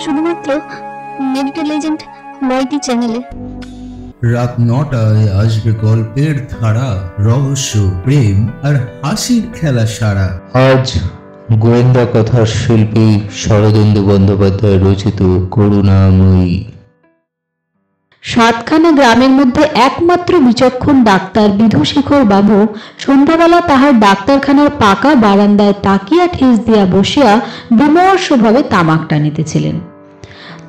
শুধুমাত্র মেডিটেলিজেন্ট মাল্টি চ্যানেলে রাত ৯টায় আসবে গল্পের ধারা, রহস্য, প্রেম আর হাসির খেলা সারা। আজ গোয়েন্দা কথার শিল্পী শরদিন্দু বন্দ্যোপাধ্যায় রচিত করুণাময়ী। সাতখানা গ্রামের মধ্যে একমাত্র বিচক্ষণ ডাক্তার বিধুশেখর বাবু সন্ধ্যাবেলা তাহার ডাক্তারখানার পাকা বারান্দায় তাকিয়া ঠেস দিয়া বসিয়া বিমর্ষভাবে তামাক টানিতেছিলেন।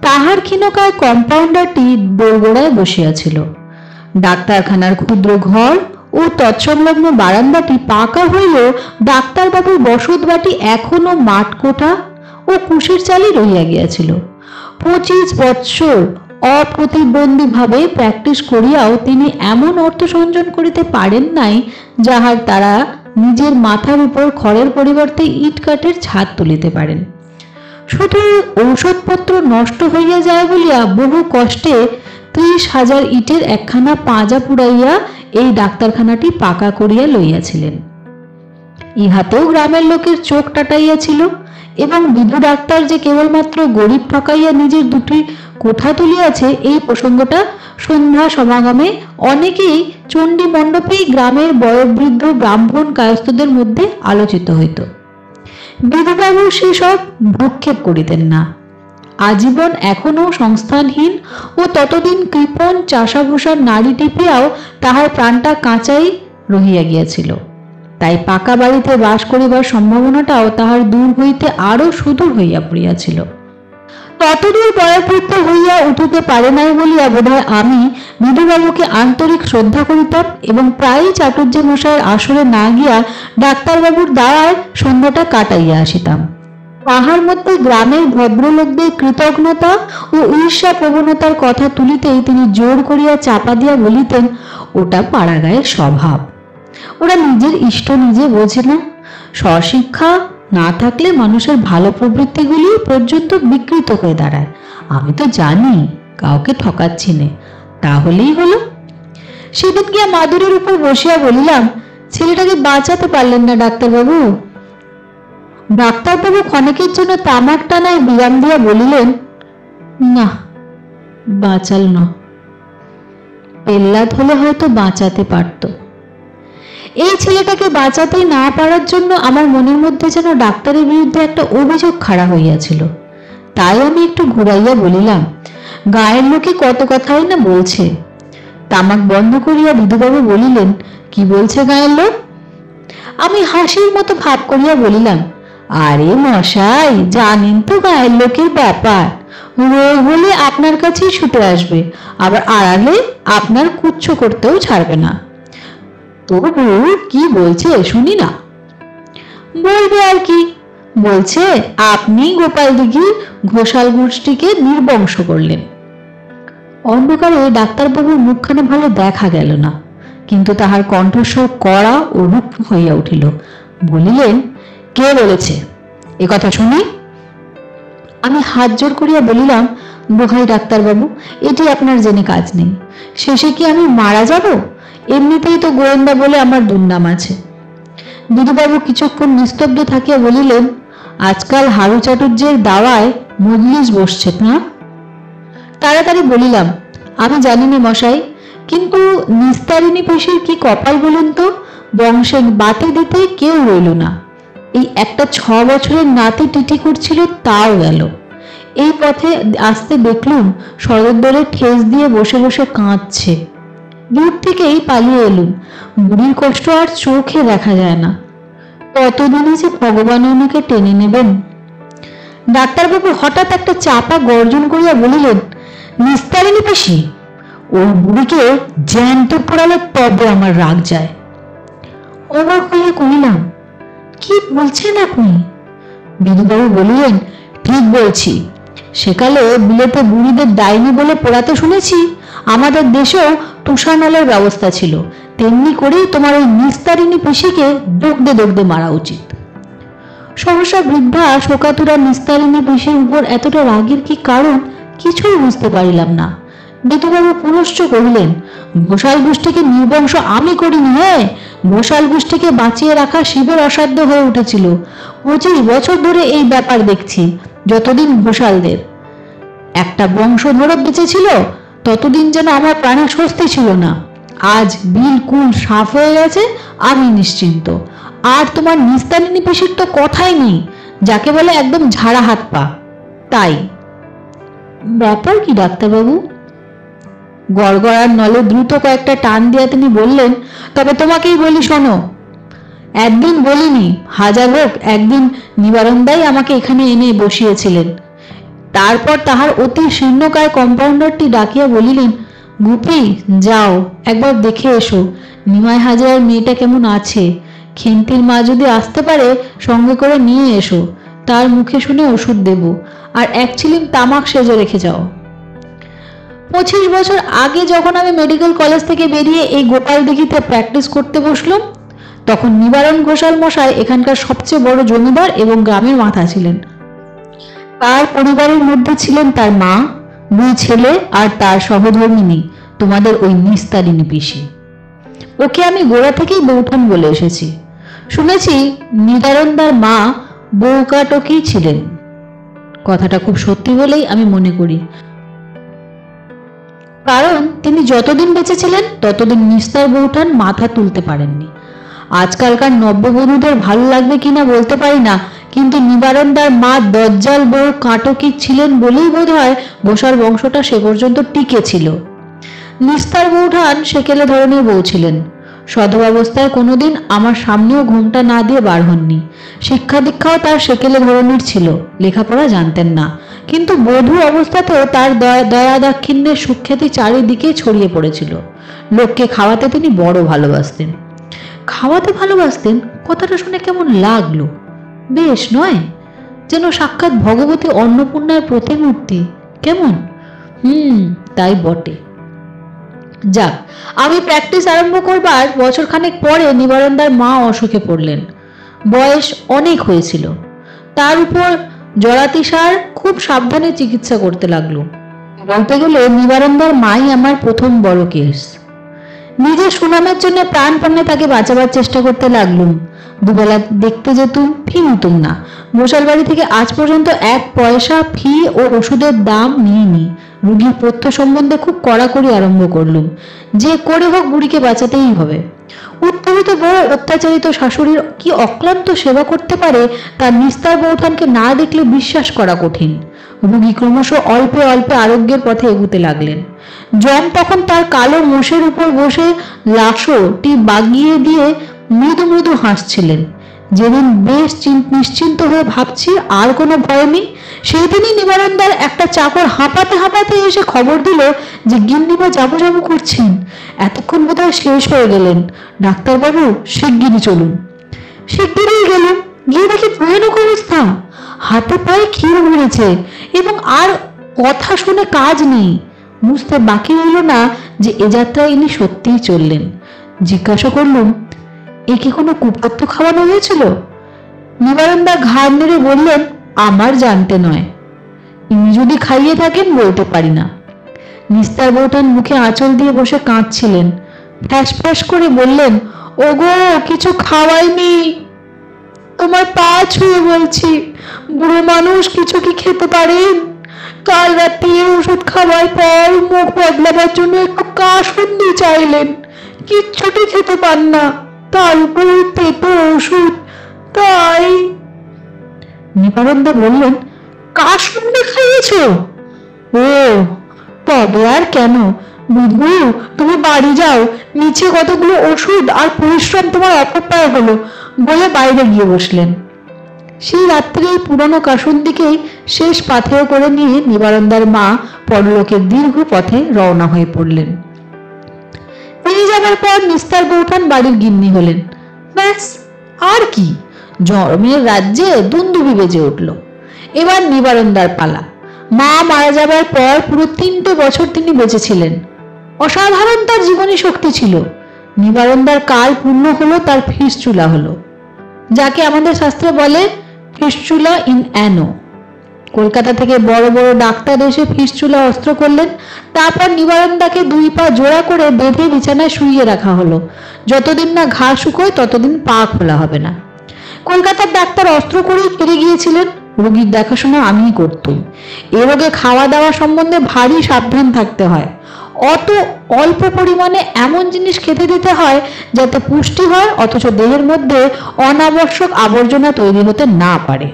তাহার ক্ষীণকায় কম্পাউন্ডারটি দোরগোড়ায় বসিয়াছিল। ডাক্তারখানার ক্ষুদ্র ঘর ও তৎসংলগ্ন বারান্দাটি পাকা হইলেও ডাক্তারবাবুর বসত বাটি এখনো মাঠকোঠা ও কুশের চালে রহিয়া গিয়াছিল। 25 বৎসর অপ্রতিবন্ধীভাবে প্র্যাকটিস করিয়াও তিনি এমন অর্থ সঞ্চয় করিতে পারেন নাই যাহার তারা নিজের মাথার উপর খড়ের পরিবর্তে ইট কাঠের ছাদ তুলিতে পারেন। শুধু ঔষধপত্র নষ্ট হইয়া যায় বলিয়া বহু কষ্টে 30,000 ইটের একখানা পাঁজা পুড়াইয়া এই ডাক্তারখানাটি পাকা করিয়া লইয়াছিলেন। ইহাতেও গ্রামের লোকের চোখ টাটাইয়াছিল এবং বিধু ডাক্তার যে কেবলমাত্র গরিব ঠকাইয়া নিজের দুটি কোঠা তুলিয়াছে এই প্রসঙ্গটা সন্ধ্যা সমাগমে অনেকেই চণ্ডী মণ্ডপেই গ্রামের বয়োবৃদ্ধ ব্রাহ্মণ কায়স্থদের মধ্যে আলোচিত হইত। বিধুবাবু সেসব ভ্রুক্ষেপ করিতেন না। আজীবন এখনো সংস্থানহীন ও ততদিন কৃপণ চাষাভূষার নাড়ি টিপিয়াও তাহার প্রাণটা কাঁচাই রহিয়া গিয়াছিল। তাই পাকা বাড়িতে বাস করিবার সম্ভাবনাটাও তাহার দূর হইতে আরো সুদূর হইয়া পড়িয়াছিল। ততদূর বয়োবৃদ্ধ হইয়া উঠিতে পারে নাই বলিয়া বোধহয় আমি বিধুবাবুকে আন্তরিক শ্রদ্ধা করিতাম এবং প্রায়ই চাটুর্য মশাইয়ের আসরে না গিয়া ডাক্তারবাবুর দ্বারায় সন্ধ্যাটা কাটাইয়া আসিতাম। তাহার মধ্যে গ্রামের ভদ্রলোকদের কৃতজ্ঞতা ও ঈর্ষা প্রবণতার কথা তুলিতেই তিনি জোর করিয়া চাপা দিয়া বলিতেন, ওটা পাড়াগাঁয়ের স্বভাব, ওরা নিজের ইষ্ট নিজে বোঝে না। স্বশিক্ষা না থাকলে মানুষের ভালো প্রবৃত্তিগুলি পর্যন্ত বিকৃত হয়ে দাঁড়ায়। আমি তো জানি, কাউকে ঠকাচ্ছি না, তাহলেই হলো। সেদিন গিয়া মাদুরের উপর বসিয়া বলিলাম, ছেলেটাকে বাঁচাতে পারলেন না ডাক্তারবাবু? ডাক্তারবাবু ক্ষণেকের জন্য তামাক টানায় বিরাম দিয়া বলিলেন, না, বাঁচাল না, পেল্লাদ হলে হয়তো বাঁচাতে পারত। এই ছেলেটাকে বাঁচাতে না পারার জন্য আমার মনের মধ্যে যেন ডাক্তারের বিরুদ্ধে একটা অভিযোগ খাড়া হইয়াছিল। তাই আমি একটু ঘুরাইয়া বলিলাম, গায়ের লোকে কত কথাই না বলছে। তামাক বন্ধ করিয়া বিধুবাবু বলিলেন, কি বলছে গায়ের লোক? আমি হাসির মতো ভাব করিয়া বলিলাম, আরে মশাই, জানেন তো গায়ের লোকের ব্যাপার, রোগ হলে আপনার কাছেই ছুটে আসবে, আবার আড়ালে আপনার কুচ্ছ করতেও ছাড়বে না। তবু কি বলছে শুনি না। বলবে আর কি, বলছে আপনি গোপাল দিঘি ঘোষাল গোষ্ঠীকে নির্বংশ করলেন। অন্ধকারে ডাক্তারবাবুর মুখখানে ভালো দেখা গেল না, কিন্তু তাহার কণ্ঠস্বর কড়া ও রুক্ষ হইয়া উঠিল। বলিলেন, কে বলেছে এ কথা শুনি? আমি হাত জোর করিয়া বলিলাম, দোহাই ডাক্তারবাবু, এটি আপনার জেনে কাজ নেই। শেষে কি আমি মারা যাব? এমনিতেই তো গোয়েন্দা বলে আমার দুর্নাম আছে। বিধুবাবু কিছুক্ষণ নিস্তব্ধ থাকিয়া বলিলেন, আজকাল হারু চাটুর্যের দাওয়ায় মজলিস বসছে না? তাড়াতাড়ি বলিলাম, আমি জানি না মশাই, কিন্তু নিস্তারিণী পিসির কি কপাল বলুন তো, বংশে বাতি দিতে কেউ রইল না। এই একটা 6 বছরের নাতি টিটি করছিল, তাও গেল। এই পথে আসতে দেখলুম শরৎদলে ঠেস দিয়ে বসে বসে কাঁদছে। দূর থেকেই পালিয়ে এলুম, বুড়ির কষ্ট আর চোখে দেখা যায় না। কতদিনই যে ভগবান ওনাকে টেনে নেবেন। ডাক্তারবাবু হঠাৎ একটা চাপা গর্জন করিয়া বলিলেন, নিস্তারিণী পিসি, ওই বুড়িকে জ্যান্ত পড়ালে তবে আমার রাগ যায়। অবাক হইয়া কহিলাম, কি বলছেন আপনি? বিধুবাবু বলিলেন, ঠিক বলছি, সেকালে বিলেতে বুড়িদের ডাইনি বলে পোড়াতে শুনেছি। আমাদের দেশেও তুষারনলের ব্যবস্থা ছিল, তেমনি করেই তোমার ওই নিস্তারিণী পিসিকে দগদে দগদে মারা উচিত। সহসা বৃদ্ধা শোকাতুরা নিস্তারিণী পিসির উপর এতটা রাগের কি কারণ কিছুই বুঝতে পারিলাম না। বিধুবাবু পুনশ্চ কহিলেন, ঘোষাল গোষ্ঠীকে নির্বংশ আমি করিনি। হ্যাঁ, ঘোষাল গোষ্ঠীকে বাঁচিয়ে রাখা শিবের অসাধ্য হয়ে উঠেছিল। 25 বছর ধরে এই ব্যাপার দেখছি। যতদিন ঘোষালদের একটা বংশধর বেঁচে ছিল ততদিন যেন আমার প্রাণের স্বস্তি ছিল না। আজ বিলকুল সাফ হয়ে গেছে, আমি নিশ্চিন্ত। আর তোমার নিস্তারিণী পেশির তো কথাই নেই, যাকে বলে একদম ঝাড়া হাত পা। তাই ব্যাপার কি ডাক্তারবাবু? গড়গড়ার নলে দ্রুত কয়েকটা টান দিয়ে তিনি বললেন, তবে তোমাকেই বলি শোনো। একদিন বলিনি, হাজার হোক একদিন নিবারণদাই আমাকে এখানে এনে বসিয়েছিলেন। তারপর তাহার অতি শীর্ণকায় কম্পাউন্ডারটি ডাকিয়া বলিলেন, গুপি যাও একবার দেখে এসো নিমাই হাজরার মেয়েটা কেমন আছে। খেন্তির মা যদি আসতে পারে সঙ্গে করে নিয়ে এসো, তার মুখে শুনে ওষুধ দেব। আর 1 চিলিম তামাক সেজে রেখে যাও। 25 বছর আগে যখন আমি মেডিকেল কলেজ থেকে বেরিয়ে এই গোপাল দিঘিতে প্র্যাকটিস করতে বসলাম, তখন নিবারণ ঘোষাল মশাই এখানকার সবচেয়ে বড় জমিদার এবং গ্রামের মাথা ছিলেন। তার পরিবারের মধ্যে ছিলেন তার মা, 2 ছেলে আর তার সহধর্মিনী তোমাদের ওই নিস্তারিণী পিসি। ওকে আমি গোড়া থেকেই বৌঠান বলে এসেছি। শুনেছি নিবারণদার মা বউকাটকি ছিলেন। কথাটা খুব সত্যি বলেই আমি মনে করি, কারণ তিনি যতদিন বেঁচে ছিলেন ততদিন নিস্তার বৌঠান মাথা তুলতে পারেননি। আজকালকার নব্যবধূদের ভালো লাগবে কিনা বলতে পারি না, কিন্তু নিবারণদার মা দজ্জাল বউ কাটকি ছিলেন বলেই বোধ হয় ঘোষাল বংশটা সে পর্যন্ত টিকে ছিল। নিস্তার বৌঠান সেকেলে ধরনের বউ ছিলেন। সধবাবস্থায় কোনোদিন আমার সামনেও ঘোমটা না দিয়ে বার হননি। শিক্ষা দীক্ষাও তার সেকেলে ধরনের ছিল, লেখাপড়া জানতেন না, কিন্তু বধূ অবস্থাতেও তার দয়া দাক্ষিণ্যের সুখ্যাতি চারিদিকে ছড়িয়ে পড়েছিল। লোককে খাওয়াতে তিনি বড় ভালোবাসতেন। খাওয়াতে ভালোবাসতেন কথাটা শুনে কেমন লাগলো, বেশ নয়? যেন সাক্ষাৎ ভগবতী অন্নপূর্ণার প্রতিমূর্তি। কেমন? তাই বটে। যাক, আমি প্র্যাকটিস আরম্ভ করবার বছরখানেক পরে নিবারণদার মা অসুখে পড়লেন। বয়স অনেক হয়েছিল। তার উপর জরাতিসার খুব সাবধানে চিকিৎসা করতে লাগলো। বলতে গেলে নিবারণদার মাই আমার প্রথম বড় কেস। নিজের সুনামের জন্য প্রাণপণে তাকে বাঁচাবার চেষ্টা করতে লাগলুম। দুবেলা দেখতে যেতুম, ফি নিতুম না। ঘোষাল বাড়ি থেকে আজ পর্যন্ত 1 পয়সা ফি ও ওষুধের দাম নিইনি। রুগীর পথ্য সম্বন্ধে খুব কড়াকড়ি আরম্ভ করলুম। যে করে হোক বুড়িকে বাঁচাতেই হবে। উত্তরিত বড় অত্যাচারিত শাশুড়ির কি অক্লান্ত সেবা করতে পারে তা নিস্তার বৌঠানকে না দেখলে বিশ্বাস করা কঠিন। রুগী ক্রমশ অল্পে অল্পে আরোগ্যের পথে এগুতে লাগলেন। জম তখন তার কালো মোষের উপর বসে লাশটি বাগিয়ে দিয়ে মৃদু মৃদু হাসছিলেন। যেদিন বেশ নিশ্চিন্ত হয়ে ভাবছি আর কোনো ভয় নেই, সেই দিনই নিবারণদার একটা চাকর হাঁপাতে হাঁপাতে এসে খবর দিল যে গিন্নিমা যাবো যাবো করছেন। এতক্ষণ বোধহয় শেষ হয়ে গেলেন। ডাক্তারবাবু শিগগিরই চলুন। শিগগিরই গেলুম। গিয়ে দেখি ভয়ানক অবস্থা। হাতে পায়ে ক্ষীর ভরেছে এবং আর কথা শুনে কাজ নেই। বুঝতে বাকি রইল না যে এ যাত্রায় ইনি সত্যিই চললেন। জিজ্ঞাসা করলুম, এ কি কোনো কুপথ্য খাওয়ানো হয়েছিল? নিবারণদা ঘাড় নেড়ে বললেন, আমার জানতে নয়। ইনি যদি খাইয়ে থাকেন বলতে পারি না। নিস্তার বৌঠান মুখে আঁচল দিয়ে বসে কাঁদছিলেন। ফ্যাস ফ্যাস করে বললেন, ওগো কিছু খাওয়াইনি, তোমার পা ছুঁয়ে বলছি, বুড়ো মানুষ কিছু কি খেতে পারেন? কাল রাতে ওষুধ খাওয়ার পর মুখ বদলাবার জন্য একটু কাসুন্দি চাইলেন, কিচ্ছুটি খেতে পান না, তার উপরে পেটো ওষুধ। তাই নিবারণদা বললেন, কাসুন্দি খাইয়েছ? ও তবে আর কেন, বুঝবো তুমি বাড়ি যাও, নিচে কতগুলো ওষুধ আর পরিশ্রম তোমার অপব্যয় হলো বলে বাইরে গিয়ে বসলেন। সেই রাত্রে এই পুরনো কাসুন্দিকেই শেষ পাথেয় করে নিয়ে নিবারণদার মা পরলোকের দীর্ঘ পথে রওনা হয়ে পড়লেন। তিনি যাবার পর নিস্তার বৌঠান বাড়ির গিন্নি হলেন। ব্যাস, আর কি? জন্মের রাজ্যে দুন্দুভি বেজে উঠল। এবার নিবারণদার পালা। মা মারা যাবার পর পুরো 3টে বছর তিনি বেঁচে ছিলেন। অসাধারণ তার জীবনী শক্তি ছিল। নিবারণদার কাল পূর্ণ হলো, তার ফিস্চুলা হলো, যাকে আমাদের শাস্ত্রে বলে ফিস্চুলা ইন অ্যানো। কলকাতা থেকে বড় বড় ডাক্তার এসে ফিস্টুলা অস্ত্র করলেন। তারপর নিবারণদাকে 2 পা জোড়া করে বেঁধে বিছানায় শুইয়ে রাখা হলো। যতদিন না ঘা শুকোয় ততদিন পা খোলা হবে না। কলকাতার ডাক্তার অস্ত্র করেই ফিরে গিয়েছিলেন। রোগীর দেখাশোনা আমিই করতুম। এ রোগে খাওয়া দাওয়া সম্বন্ধে ভারী সাবধান থাকতে হয়। অত অল্প পরিমাণে এমন জিনিস খেতে দিতে হয় যাতে পুষ্টি হয়, অথচ দেহের মধ্যে অনাবশ্যক আবর্জনা তৈরি হতে না পারে।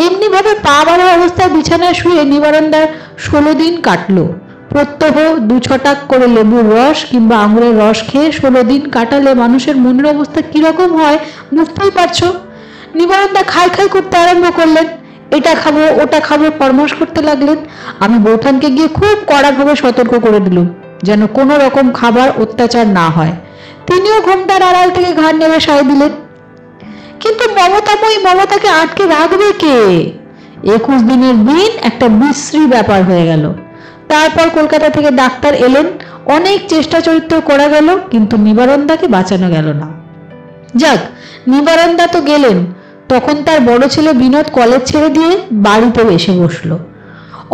এমনি ভাবে পা বাঁধা অবস্থায় বিছানায় শুয়ে নিবারণদার 16 দিন কাটলো। প্রত্যহ 2 ছটাক করে লেবুর রস কিংবা আঙুরের রস খেয়ে 16 দিন কাটালে মানুষের মনের অবস্থা কিরকম হয় বুঝতেই পারছো। নিবারণদা খাই খাই করতে আরম্ভ করলেন। এটা খাবো ওটা খাবো ফরমাস করতে লাগলেন। আমি বৌঠানকে গিয়ে খুব কড়াভাবে সতর্ক করে দিলুম যেন কোনো রকম খাবার অত্যাচার না হয়। তিনিও ঘোমটার আড়াল থেকে ঘাড় নেড়ে সায় দিলেন। কিন্তু মমতাময়ী মমতাকে আটকে রাখবে কে? 21 দিনের দিন একটা বিশ্রী ব্যাপার হয়ে গেল। তারপর কলকাতা থেকে ডাক্তার এলেন। অনেক চেষ্টা চরিত্র করা গেল, কিন্তু নিবারণদাকে বাঁচানো গেল না। যাক, নিবারণদা তো গেলেন। তখন তার বড় ছেলে বিনোদ কলেজ ছেড়ে দিয়ে বাড়িতেও এসে বসলো।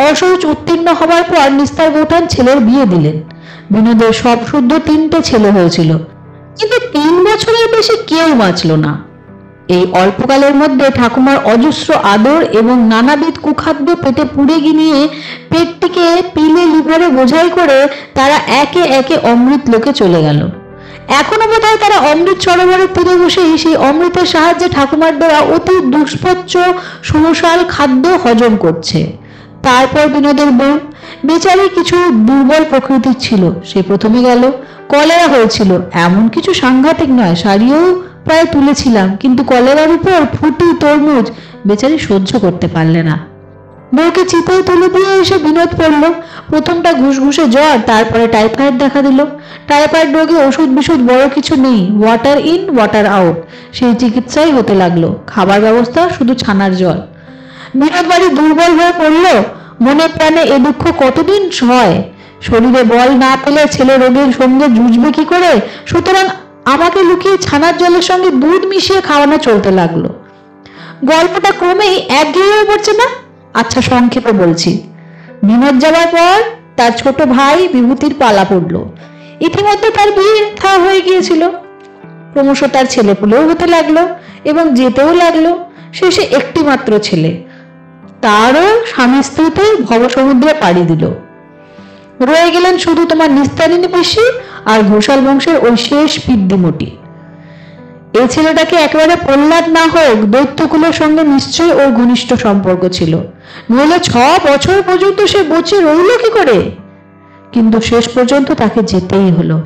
অসহজ উত্তীর্ণ হবার পর নিস্তার বৌঠান ছেলের বিয়ে দিলেন। বিনোদের সব শুদ্ধ 3টে ছেলে হয়েছিল, কিন্তু 3 বছরের বেশি কেউ বাঁচল না। এই অল্পকালের মধ্যে ঠাকুমার অজস্র আদর এবং নানাবিধ কুখাদ্য পেটে পুড়ে গিয়ে পেটটিকে পিলে লিভারে বোঝাই করে তারা একে একে অমৃত লোকে চলে গেল। এখনো বোধহয় তারা অমৃত সরোবরের তীরে বসেই সেই অমৃতের সাহায্যে ঠাকুমার দেওয়া অতি দুষ্পচ্য সুমশাল খাদ্য হজম করছে। তারপর বিনোদের বউ বেচারি কিছু দুর্বল প্রকৃতির ছিল। সে প্রথমে গেল। কলেরা হয়েছিল, এমন কিছু সাংঘাতিক নয়, সারিয়েও প্রায় তুলেছিলাম, কিন্তু কলেরার উপর ফুটি তরমুজ বেচারি সহ্য করতে পারলে না। বউকে চিতায় তুলে দিয়ে এসে বিনোদ পড়ল। প্রথমটা ঘুষঘুষে জ্বর, তারপরে টাইফয়েড দেখা দিল। টাইফয়েড রোগে ওষুধ বিশুধ বড় কিছু নেই, ওয়াটার ইন ওয়াটার আউট, সেই চিকিৎসাই হতে লাগলো। খাবার ব্যবস্থা শুধু ছানার জল। বিনোদ বাড়ি দুর্বল হয়ে পড়ল। মনে প্রাণে এ দুঃখ কতদিন সয়? শরীরে বল না পেলে ছেলে রোগের সঙ্গে জুঝবে কি করে? সুতরাং আমাকে লুকিয়ে ছানার জলের সঙ্গে দুধ মিশিয়ে খাওয়ানো চলতে লাগলো। গল্পটা ক্রমেই একঘেয়ে হয়ে পড়ছে না? আচ্ছা, সংক্ষেপে বলছি। বিনোদ যাওয়ার পর তার ছোট ভাই বিভূতির পালা পড়ল। ইতিমধ্যে তার বিয়ে থা হয়ে গিয়েছিল। ক্রমশ তার ছেলেপুলেও হতে লাগলো এবং যেতেও লাগলো। শেষে একটি মাত্র ছেলে, তারও স্বামী স্ত্রীতে ভবসমুদ্রে পাড়ি দিল। রয়ে গেলেন শুধু তোমার নিস্তারিণী পিসি আর ঘোষাল বংশের ওই শেষ পিদ্দিমটি। এই ছেলেটাকে একেবারে প্রহ্লাদ না হোক, দৈত্যকুলের সঙ্গে নিশ্চয়ই ওর ঘনিষ্ঠ সম্পর্ক ছিল, নইলে 6 বছর পর্যন্ত সে বচে রইল কি করে? কিন্তু শেষ পর্যন্ত তাকে যেতেই হলো।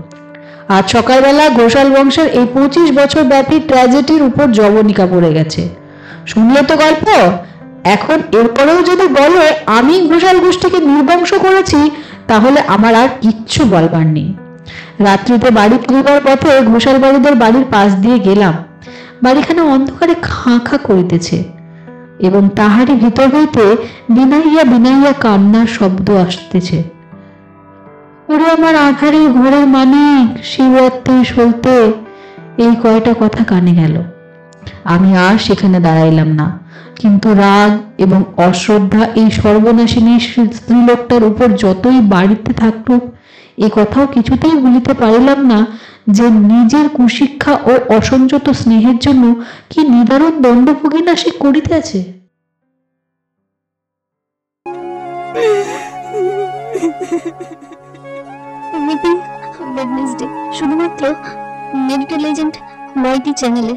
আজ সকালবেলা ঘোষাল বংশের এই 25 বছর ব্যাপী ট্র্যাজেডির উপর জবনিকা পড়ে গেছে। শুনলে তো গল্প। এখন এরপরেও যদি বলো আমি ঘোষাল গোষ্ঠীকে নির্বংশ করেছি, তাহলে আমার আর কিচ্ছু বলবার নেই। রাত্রিতে বাড়ি ফিরবার পথে ঘোষাল বাড়িদের বাড়ির পাশ দিয়ে গেলাম। বাড়িখানে অন্ধকারে খাঁ খাঁ করিতেছে এবং তাহারই ভিতর হইতে বিনাইয়া বিনাইয়া কান্নার শব্দ আসতেছে। ওরে আমার আধারে ঘোরে মানিক, শিবরাত্রি সলতে, এই কয়টা কথা কানে গেল। আমি আর সেখানে দাঁড়াইলাম না, কিন্তু রাগ এবং অশ্রদ্ধা এই সর্বনাশিনী স্ত্রীলোকটার উপর যতই বাড়িতে থাকুক, এ কথাও কিছুতেই ভুলিতে পারিলাম না যে নিজের কুশিক্ষা ও অসংযত স্নেহের জন্য কি নিদারুণ দণ্ডভোগী না সে করিতেছে। শুধুমাত্র মেডিকেল এজেন্ট মাইটি চ্যানেলে।